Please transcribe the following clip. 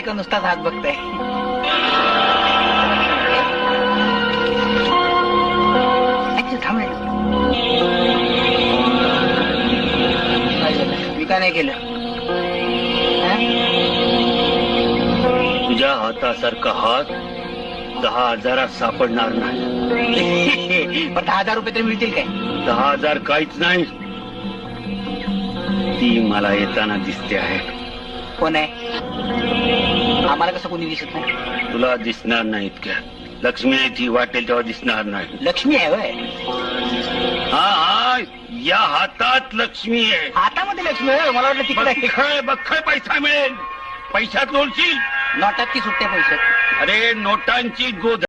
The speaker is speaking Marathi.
का नुसताच हात बघताय? थांब मी का नाही केलं? तुझ्या हातासारखा हात 10,000 सापडणार नाही. पण 10,000 रुपये तरी मिळतील काय? 10,000 काहीच नाही. ती मला येताना दिसते आहे. कोण आहे? आम्हाला कसं कोणी दिसत नाही? तुला दिसणार नाही इतक्या. लक्ष्मी आहे ती, वाटेल तेव्हा दिसणार नाही. लक्ष्मी आहे वय? हा, या हातात लक्ष्मी आहे. हातामध्ये लक्ष्मी आहे? मला वाटलं तिकडे बख्खळ पैसा मिळेल. पैशात लोळशील. नोटात की सुट्ट्या पैशात? अरे नोटांची गोध